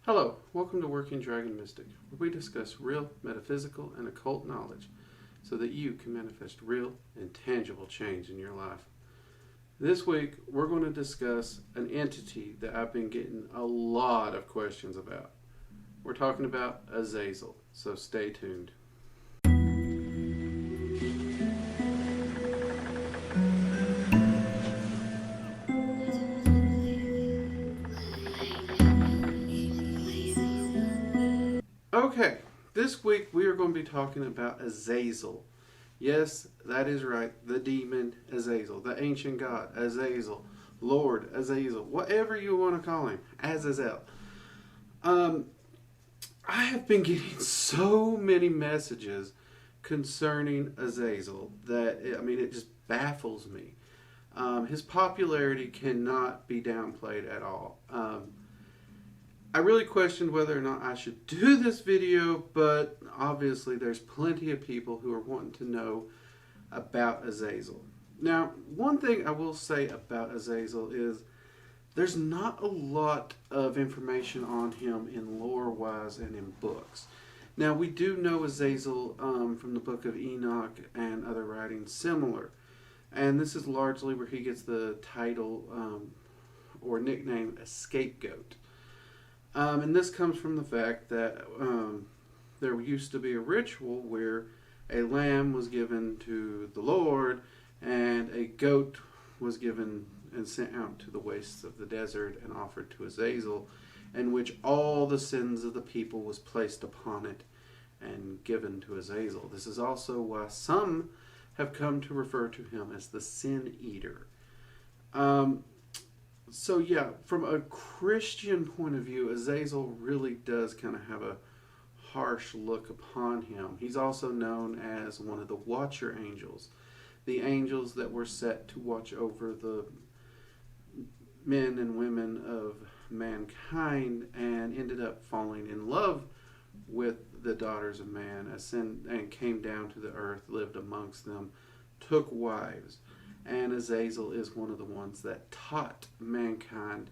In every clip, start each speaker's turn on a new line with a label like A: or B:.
A: Hello, welcome to Working Dragon Mystic, where we discuss real, metaphysical, and occult knowledge so that you can manifest real and tangible change in your life. This week, we're going to discuss an entity that I've been getting a lot of questions about. We're talking about Azazel, so stay tuned. Okay, this week we are going to be talking about Azazel. Yes, that is right, the demon Azazel, the ancient god Azazel, Lord Azazel, whatever you want to call him, Azazel. I have been getting so many messages concerning Azazel that it just baffles me. His popularity cannot be downplayed at all. I really questioned whether or not I should do this video, but obviously there's plenty of people who are wanting to know about Azazel. Now, one thing I will say about Azazel is there's not a lot of information on him in lore-wise and in books. Now, we do know Azazel from the book of Enoch and other writings similar, and this is largely where he gets the title or nickname, a scapegoat. And this comes from the fact that there used to be a ritual where a lamb was given to the Lord and a goat was given and sent out to the wastes of the desert and offered to Azazel, in which all the sins of the people was placed upon it and given to Azazel. This is also why some have come to refer to him as the Sin Eater. So yeah, from a Christian point of view, Azazel really does kind of have a harsh look upon him. He's also known as one of the Watcher Angels, the angels that were set to watch over the men and women of mankind and ended up falling in love with the daughters of man, ascended and came down to the earth, lived amongst them, took wives. And Azazel is one of the ones that taught mankind.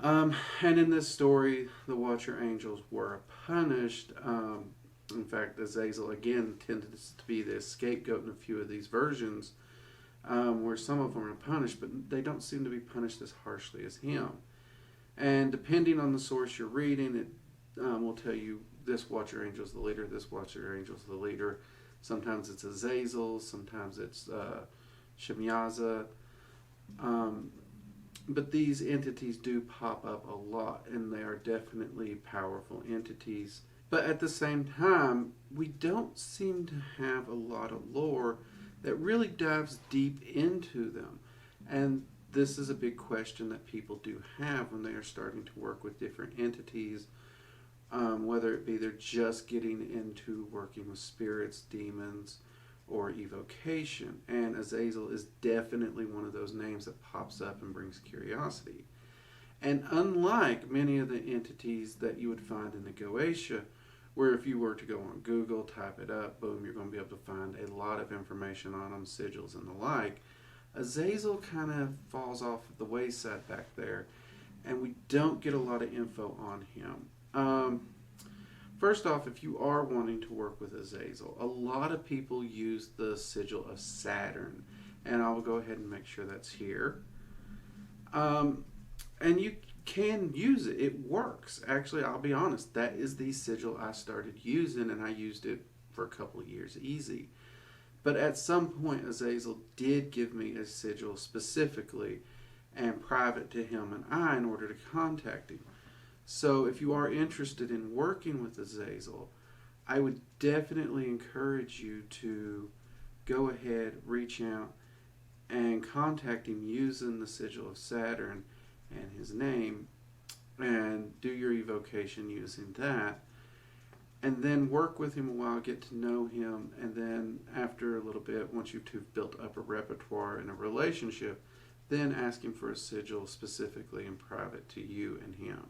A: And in this story, the Watcher Angels were punished. In fact, Azazel again tended to be the scapegoat in a few of these versions, where some of them are punished, but they don't seem to be punished as harshly as him. And depending on the source you're reading, it will tell you this Watcher Angel is the leader, this Watcher Angel is the leader. Sometimes it's Azazel, sometimes it's Shemyaza. But these entities do pop up a lot, and they are definitely powerful entities. But at the same time, we don't seem to have a lot of lore that really dives deep into them. And this is a big question that people do have when they are starting to work with different entities. Whether it be they're just getting into working with spirits, demons, or evocation. And Azazel is definitely one of those names that pops up and brings curiosity. And unlike many of the entities that you would find in the Goetia, where if you were to go on Google, type it up, boom, you're going to be able to find a lot of information on them, sigils and the like, Azazel kind of falls off the wayside back there, and we don't get a lot of info on him. First off, if you are wanting to work with Azazel, a lot of people use the sigil of Saturn, and I will go ahead and make sure that's here. And you can use it. It works. Actually, I'll be honest, that is the sigil I started using, and I used it for a couple of years easy. But at some point, Azazel did give me a sigil specifically and private to him and I in order to contact him. So if you are interested in working with Azazel, I would definitely encourage you to go ahead, reach out, and contact him using the sigil of Saturn and his name, and do your evocation using that. And then work with him a while, get to know him, and then after a little bit, once you've built up a repertoire and a relationship, then ask him for a sigil specifically in private to you and him.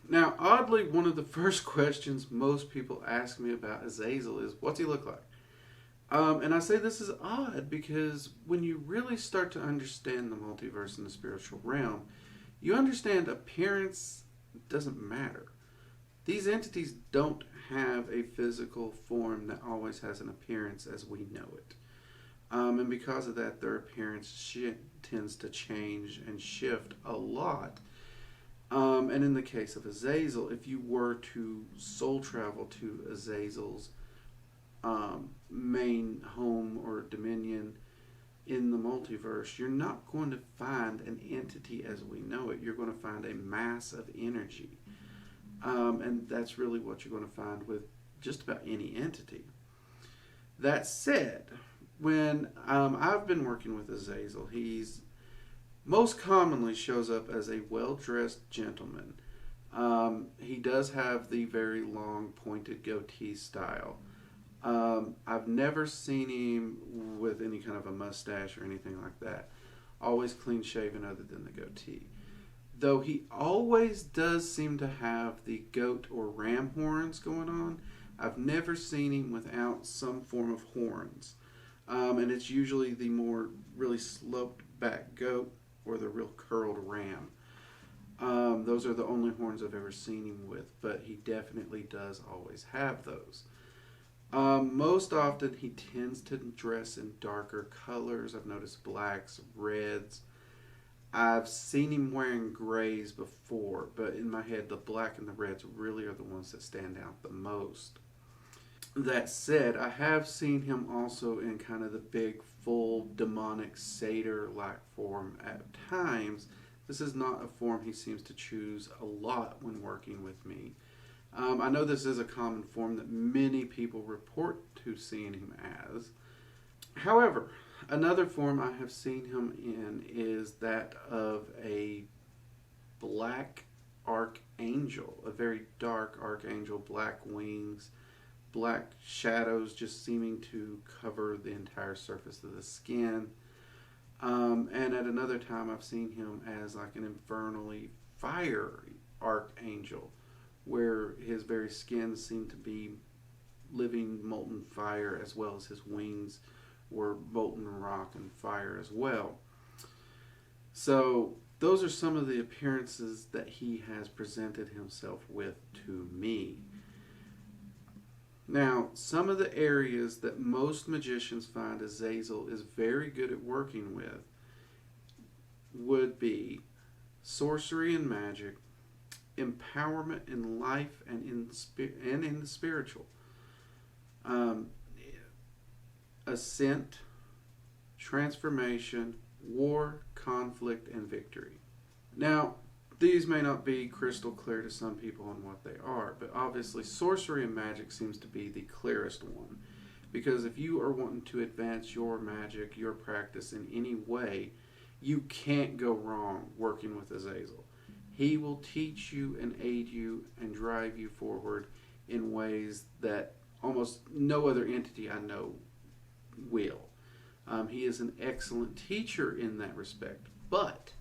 A: Now, oddly, one of the first questions most people ask me about Azazel is, what's he look like? And I say this is odd because when you really start to understand the multiverse and the spiritual realm, you understand appearance It doesn't matter. These entities don't have a physical form that always has an appearance as we know it. And because of that, their appearance tends to change and shift a lot. And in the case of Azazel, if you were to soul travel to Azazel's main home or dominion in the multiverse, you're not going to find an entity as we know it. You're going to find a mass of energy. And that's really what you're going to find with just about any entity. That said, when I've been working with Azazel, he's most commonly shows up as a well-dressed gentleman. He does have the very long pointed goatee style. I've never seen him with any kind of a mustache or anything like that. Always clean shaven other than the goatee. Though he always does seem to have the goat or ram horns going on, I've never seen him without some form of horns. And it's usually the more really sloped back goat or the real curled ram. Those are the only horns I've ever seen him with, but he definitely does always have those. Most often he tends to dress in darker colors. I've noticed blacks, reds. I've seen him wearing grays before, but in my head the black and the reds really are the ones that stand out the most. That said, I have seen him also in kind of the big, full, demonic satyr-like form at times. This is not a form he seems to choose a lot when working with me. I know this is a common form that many people report to seeing him as. However, another form I have seen him in is that of a black archangel, a very dark archangel, black wings, black shadows just seeming to cover the entire surface of the skin. And at another time I've seen him as like an infernally fiery archangel, where his very skin seemed to be living molten fire, as well as his wings were molten rock and fire as well. So those are some of the appearances that he has presented himself with to me. Now, some of the areas that most magicians find Azazel is very good at working with would be sorcery and magic, empowerment in life and in the spiritual, ascent, transformation, war, conflict, and victory. Now, these may not be crystal clear to some people on what they are, but obviously sorcery and magic seems to be the clearest one. Because if you are wanting to advance your magic, your practice in any way, you can't go wrong working with Azazel. He will teach you and aid you and drive you forward in ways that almost no other entity I know will. He is an excellent teacher in that respect. But,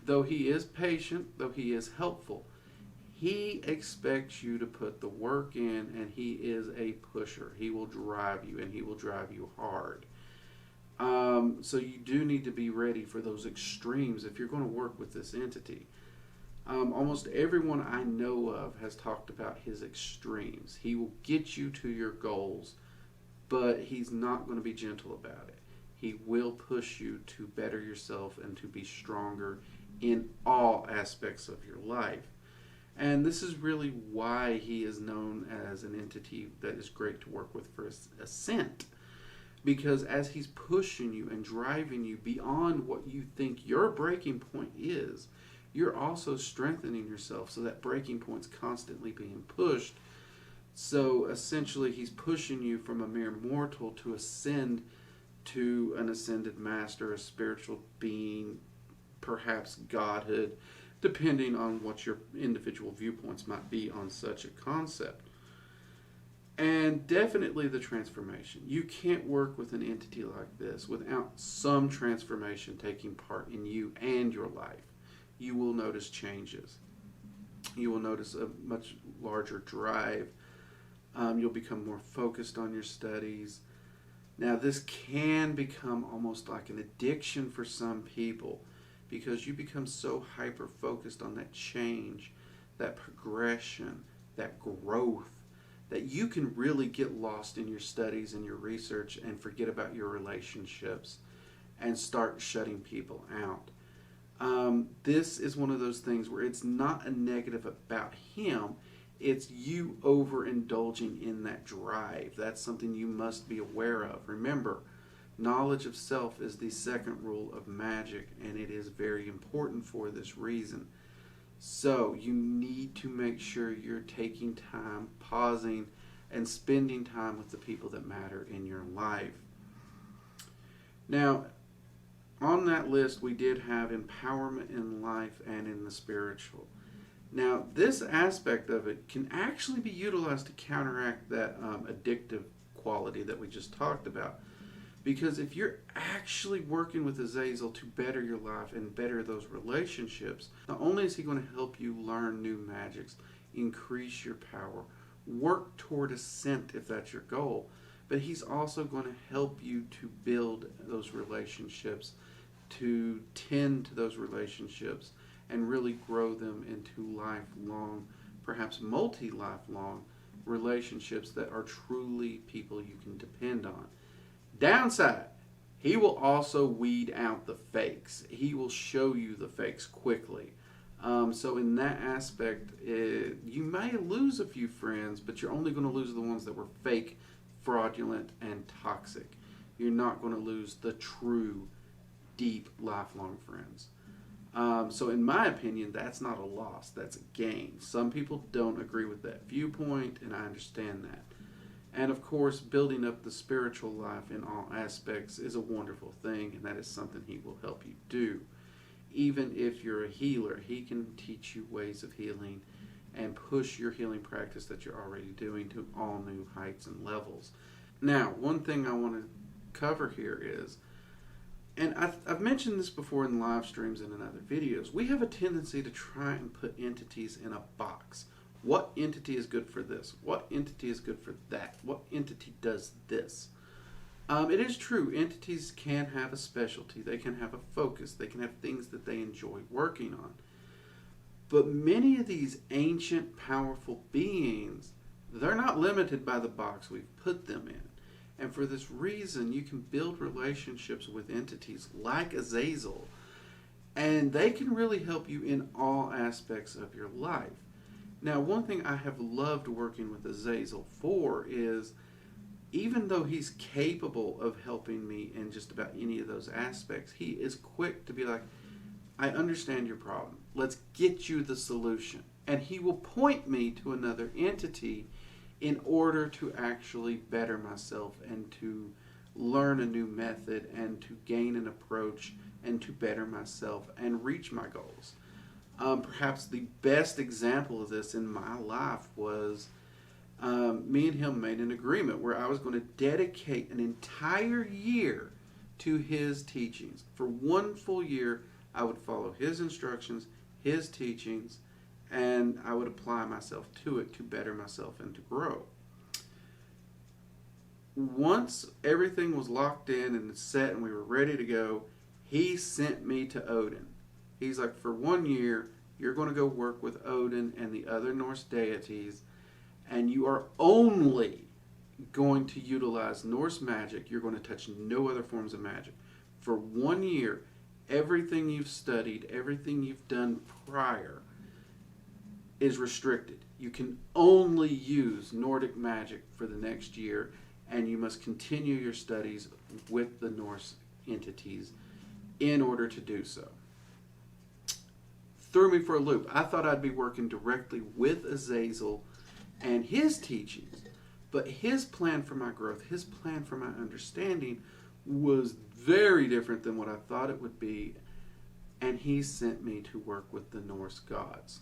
A: though he is patient, though he is helpful, he expects you to put the work in, and he is a pusher. He will drive you, and he will drive you hard. So you do need to be ready for those extremes if you're going to work with this entity. Almost everyone I know of has talked about his extremes. He will get you to your goals, but he's not going to be gentle about it. He will push you to better yourself and to be stronger in all aspects of your life. And this is really why he is known as an entity that is great to work with for ascent. Because as he's pushing you and driving you beyond what you think your breaking point is, you're also strengthening yourself, so that breaking point's constantly being pushed. So essentially he's pushing you from a mere mortal to ascend to an ascended master, a spiritual being, perhaps godhood, depending on what your individual viewpoints might be on such a concept. And definitely the transformation. You can't work with an entity like this without some transformation taking part in you and your life. You will notice changes. You will notice a much larger drive. You'll become more focused on your studies. Now, this can become almost like an addiction for some people. because you become so hyper-focused on that change, that progression, that growth, that you can really get lost in your studies and your research and forget about your relationships and start shutting people out. This is one of those things where it's not a negative about him, it's you overindulging in that drive. That's something you must be aware of. Remember, knowledge of self is the second rule of magic, and it is very important for this reason. So you need to make sure you're taking time, pausing, and spending time with the people that matter in your life. Now, on that list, we did have empowerment in life and in the spiritual. Now, this aspect of it can actually be utilized to counteract that addictive quality that we just talked about. Because if you're actually working with Azazel to better your life and better those relationships, not only is he going to help you learn new magics, increase your power, work toward ascent if that's your goal, but he's also going to help you to build those relationships, to tend to those relationships, and really grow them into lifelong, perhaps multi-lifelong relationships that are truly people you can depend on. Downside, he will also weed out the fakes. He will show you the fakes quickly. So in that aspect, you may lose a few friends, but you're only going to lose the ones that were fake, fraudulent, and toxic. You're not going to lose the true, deep, lifelong friends. So in my opinion, that's not a loss, that's a gain. Some people don't agree with that viewpoint, and I understand that. And of course, building up the spiritual life in all aspects is a wonderful thing, and that is something he will help you do. Even if you're a healer, he can teach you ways of healing and push your healing practice that you're already doing to all new heights and levels. Now, one thing I want to cover here is, and I've mentioned this before in live streams and in other videos, we have a tendency to try and put entities in a box. What entity is good for this? What entity is good for that? What entity does this? It is true, entities can have a specialty. They can have a focus. They can have things that they enjoy working on. But many of these ancient, powerful beings, they're not limited by the box we've put them in. And for this reason, you can build relationships with entities like Azazel, and they can really help you in all aspects of your life. Now, one thing I have loved working with Azazel for is, even though he's capable of helping me in just about any of those aspects, he is quick to be like, I understand your problem. Let's get you the solution. And he will point me to another entity in order to actually better myself and to learn a new method and to gain an approach and to better myself and reach my goals. Perhaps the best example of this in my life was me and him made an agreement where I was going to dedicate an entire year to his teachings. For one full year, I would follow his instructions, his teachings, and I would apply myself to it to better myself and to grow. Once everything was locked in and set and we were ready to go, he sent me to Odin. He's like, for 1 year, you're going to go work with Odin and the other Norse deities, and you are only going to utilize Norse magic. You're going to touch no other forms of magic. For 1 year, everything you've studied, everything you've done prior is restricted. You can only use Nordic magic for the next year, and you must continue your studies with the Norse entities in order to do so. Threw me for a loop. I thought I'd be working directly with Azazel and his teachings, but his plan for my growth, his plan for my understanding was very different than what I thought it would be, and he sent me to work with the Norse gods.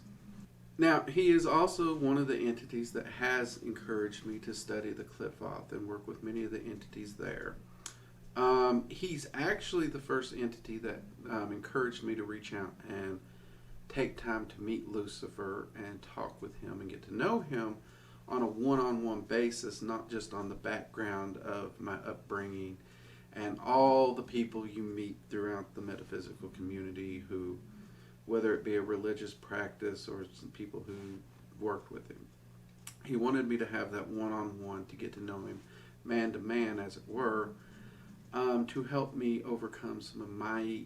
A: Now, he is also one of the entities that has encouraged me to study the Qliphoth and work with many of the entities there. He's actually the first entity that encouraged me to reach out and take time to meet Lucifer and talk with him and get to know him on a one-on-one basis, not just on the background of my upbringing and all the people you meet throughout the metaphysical community who, whether it be a religious practice or some people who worked with him. He wanted me to have that one-on-one to get to know him man to man, as it were, to help me overcome some of my,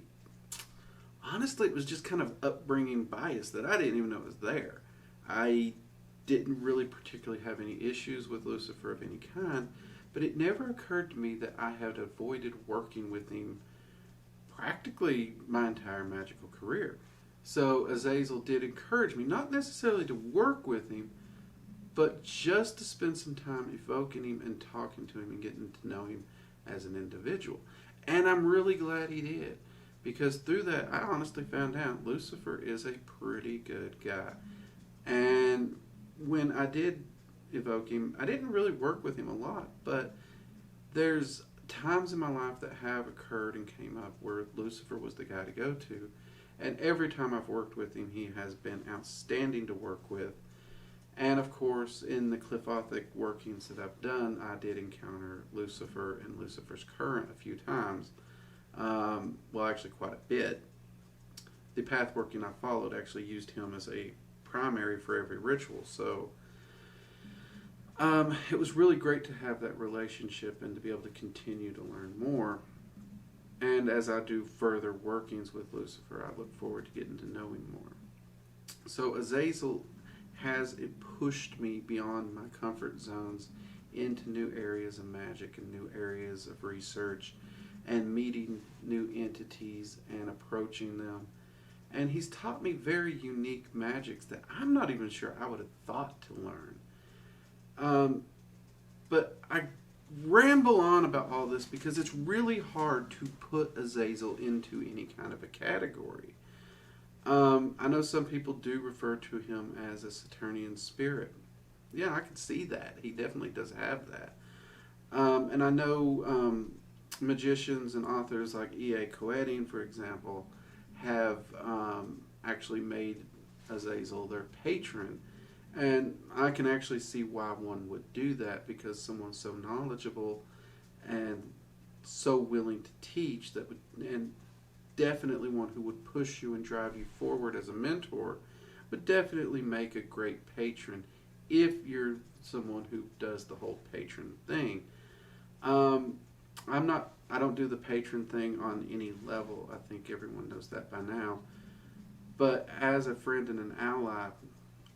A: honestly, it was just kind of upbringing bias that I didn't even know was there. I didn't really particularly have any issues with Lucifer of any kind, but it never occurred to me that I had avoided working with him practically my entire magical career. So Azazel did encourage me, not necessarily to work with him, but just to spend some time evoking him and talking to him and getting to know him as an individual. And I'm really glad he did, because through that I honestly found out Lucifer is a pretty good guy. And when I did evoke him, I didn't really work with him a lot, but there's times in my life that have occurred and came up where Lucifer was the guy to go to. And every time I've worked with him, he has been outstanding to work with. And of course, in the Cliffothic workings that I've done, I did encounter Lucifer and Lucifer's current a few times. Well, actually quite a bit. The path working I followed actually used him as a primary for every ritual. So it was really great to have that relationship and to be able to continue to learn more. And as I do further workings with Lucifer, I look forward to getting to know him more. So Azazel has it pushed me beyond my comfort zones into new areas of magic and new areas of research and meeting new entities and approaching them. And he's taught me very unique magics that I'm not even sure I would have thought to learn. But I ramble on about all this because it's really hard to put Azazel into any kind of a category. I know some people do refer to him as a Saturnian spirit. Yeah, I can see that. He definitely does have that. And I know magicians and authors like E.A. Coedding, for example, have actually made Azazel their patron. And I can actually see why one would do that, because someone's so knowledgeable and so willing to teach that would, and definitely one who would push you and drive you forward as a mentor, would definitely make a great patron if you're someone who does the whole patron thing. I don't do the patron thing on any level. I think everyone knows that by now. But as a friend and an ally,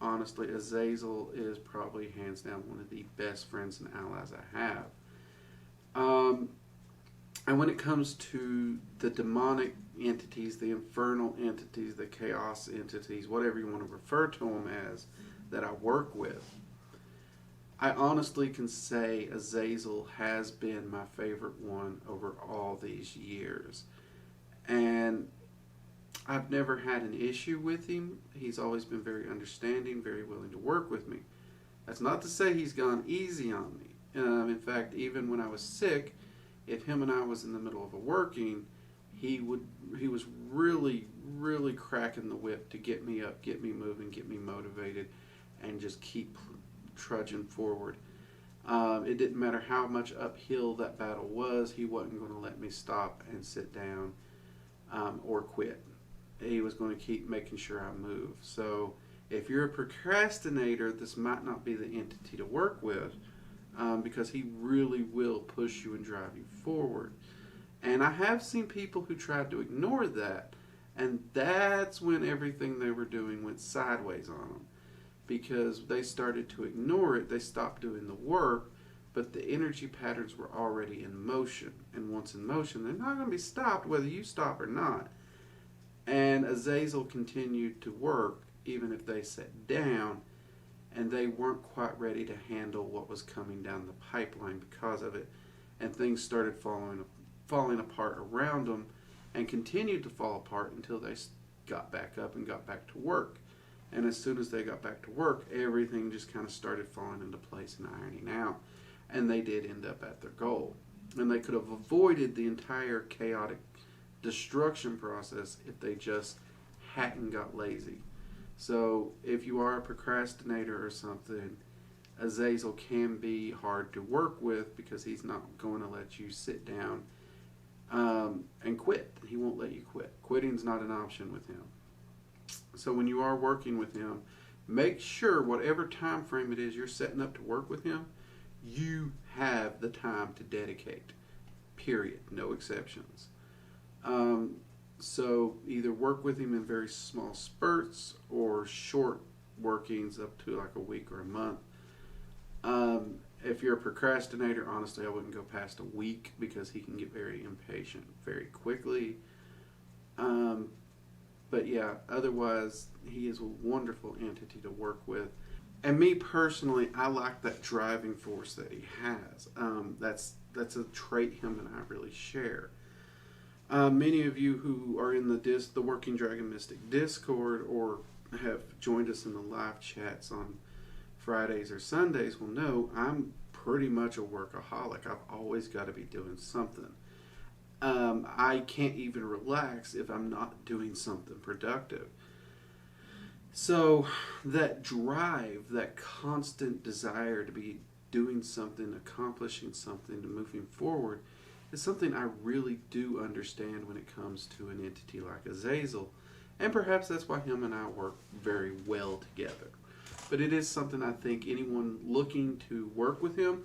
A: honestly, Azazel is probably hands down one of the best friends and allies I have. And when it comes to the demonic entities, the infernal entities, the chaos entities, whatever you want to refer to them as, that I work with, I honestly can say Azazel has been my favorite one over all these years. And I've never had an issue with him. He's always been very understanding, very willing to work with me. That's not to say he's gone easy on me. In fact, even when I was sick, if him and I was in the middle of a working, he was really, really cracking the whip to get me up, get me moving, get me motivated, and just keep trudging forward. It didn't matter how much uphill that battle was, he wasn't going to let me stop and sit down or quit. He was going to keep making sure I move. So if you're a procrastinator, this might not be the entity to work with, because he really will push you and drive you forward. And I have seen people who tried to ignore that, and that's when everything they were doing went sideways on them. Because they started to ignore it, they stopped doing the work, but the energy patterns were already in motion. And once in motion, they're not going to be stopped whether you stop or not. And Azazel continued to work even if they sat down, and they weren't quite ready to handle what was coming down the pipeline because of it. And things started falling apart around them and continued to fall apart until they got back up and got back to work. And as soon as they got back to work, everything just kind of started falling into place and ironing out. And they did end up at their goal. And they could have avoided the entire chaotic destruction process if they just hadn't got lazy. So if you are a procrastinator or something, Azazel can be hard to work with because he's not going to let you sit down and quit. He won't let you quit. Quitting's not an option with him. So when you are working with him, make sure whatever time frame it is you're setting up to work with him, you have the time to dedicate. Period. No exceptions. So either work with him in very small spurts or short workings up to like a week or a month. If you're a procrastinator, honestly, I wouldn't go past a week because he can get very impatient very quickly. But yeah, otherwise, he is a wonderful entity to work with. And me personally, I like that driving force that he has. That's a trait him and I really share. Many of you who are in the Working Dragon Mystic Discord or have joined us in the live chats on Fridays or Sundays will know I'm pretty much a workaholic. I've always got to be doing something. I can't even relax if I'm not doing something productive. So that drive, that constant desire to be doing something, accomplishing something, to moving forward, is something I really do understand when it comes to an entity like Azazel. And perhaps that's why him and I work very well together. But it is something I think anyone looking to work with him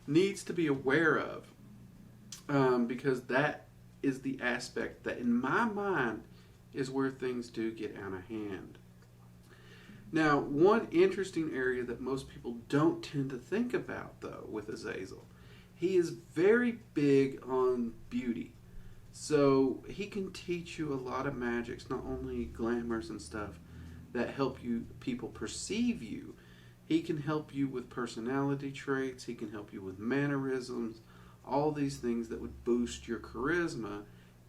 A: needs to be aware of. Because that is the aspect that, in my mind, is where things do get out of hand. Now, one interesting area that most people don't tend to think about, though, with Azazel, he is very big on beauty. So he can teach you a lot of magics, not only glamours and stuff that help you people perceive you. He can help you with personality traits. He can help you with mannerisms, all these things that would boost your charisma.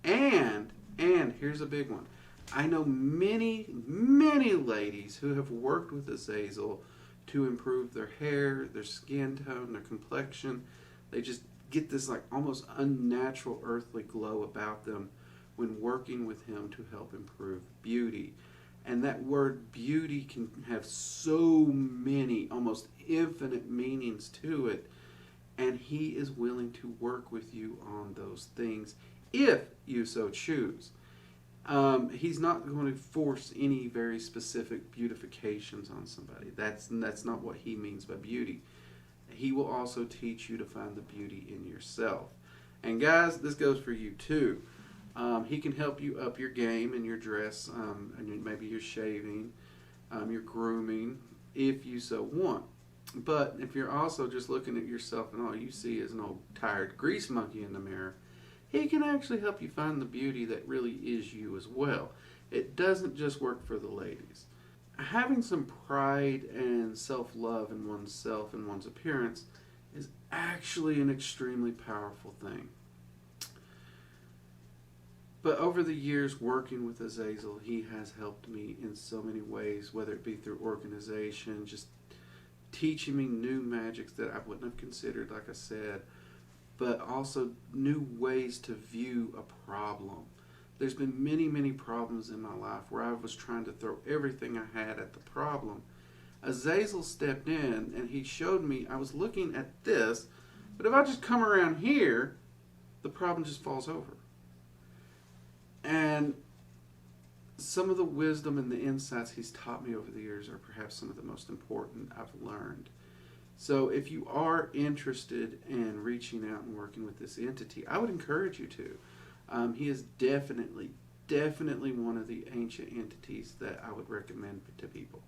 A: And here's a big one. I know many, many ladies who have worked with Azazel to improve their hair, their skin tone, their complexion. They just get this like almost unnatural earthly glow about them when working with him to help improve beauty. And that word beauty can have so many, almost infinite meanings to it. And he is willing to work with you on those things if you so choose. He's not going to force any very specific beautifications on somebody. That's not what he means by beauty. He will also teach you to find the beauty in yourself. And guys, this goes for you too. He can help you up your game in your dress, and maybe your shaving, your grooming, if you so want. But if you're also just looking at yourself and all you see is an old tired grease monkey in the mirror, he can actually help you find the beauty that really is you as well. It doesn't just work for the ladies. Having some pride and self-love in oneself and one's appearance is actually an extremely powerful thing. But over the years working with Azazel, he has helped me in so many ways, whether it be through organization, just teaching me new magics that I wouldn't have considered, like I said, but also new ways to view a problem. There's been many, many problems in my life where I was trying to throw everything I had at the problem. Azazel stepped in and he showed me I was looking at this, but if I just come around here, the problem just falls over. And some of the wisdom and the insights he's taught me over the years are perhaps some of the most important I've learned. So if you are interested in reaching out and working with this entity, I would encourage you to. He is definitely one of the ancient entities that I would recommend to people.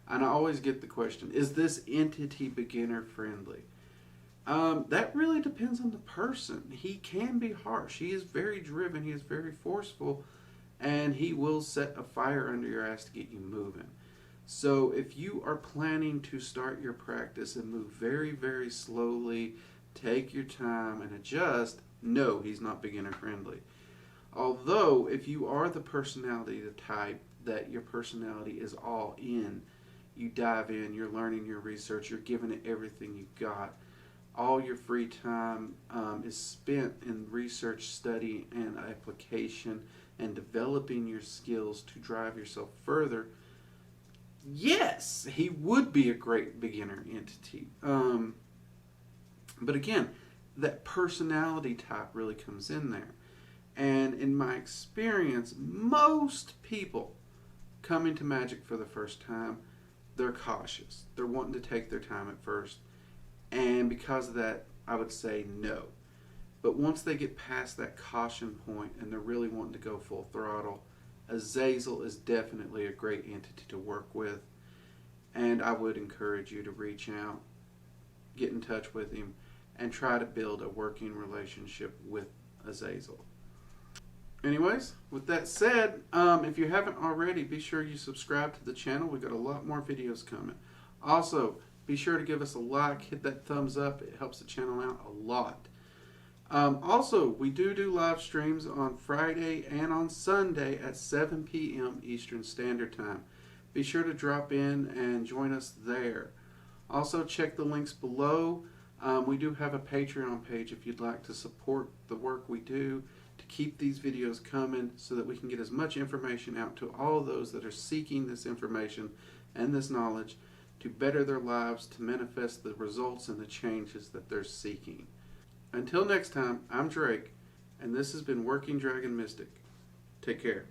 A: And I always get the question, is this entity beginner friendly? That really depends on the person. He can be harsh. He is very driven. He is very forceful. And he will set a fire under your ass to get you moving. So if you are planning to start your practice and move very, very slowly, take your time and adjust, no, he's not beginner friendly. Although, if you are the personality type that your personality is all in, you dive in, you're learning your research, you're giving it everything you got, all your free time is spent in research, study, and application, and developing your skills to drive yourself further, yes, he would be a great beginner entity. But again, that personality type really comes in there. And in my experience, most people coming to Magick for the first time, they're cautious. They're wanting to take their time at first. And because of that, I would say no. But once they get past that caution point and they're really wanting to go full throttle, Azazel is definitely a great entity to work with. And I would encourage you to reach out, get in touch with him, and try to build a working relationship with Azazel. Anyways, with that said, if you haven't already, be sure you subscribe to the channel. We've got a lot more videos coming. Also, be sure to give us a like, hit that thumbs up. It helps the channel out a lot. Also, we do live streams on Friday and on Sunday at 7 p.m. Eastern Standard Time. Be sure to drop in and join us there. Also, check the links below. We do have a Patreon page if you'd like to support the work we do to keep these videos coming so that we can get as much information out to all those that are seeking this information and this knowledge to better their lives, to manifest the results and the changes that they're seeking. Until next time, I'm Drake, and this has been Working Dragon Mystic. Take care.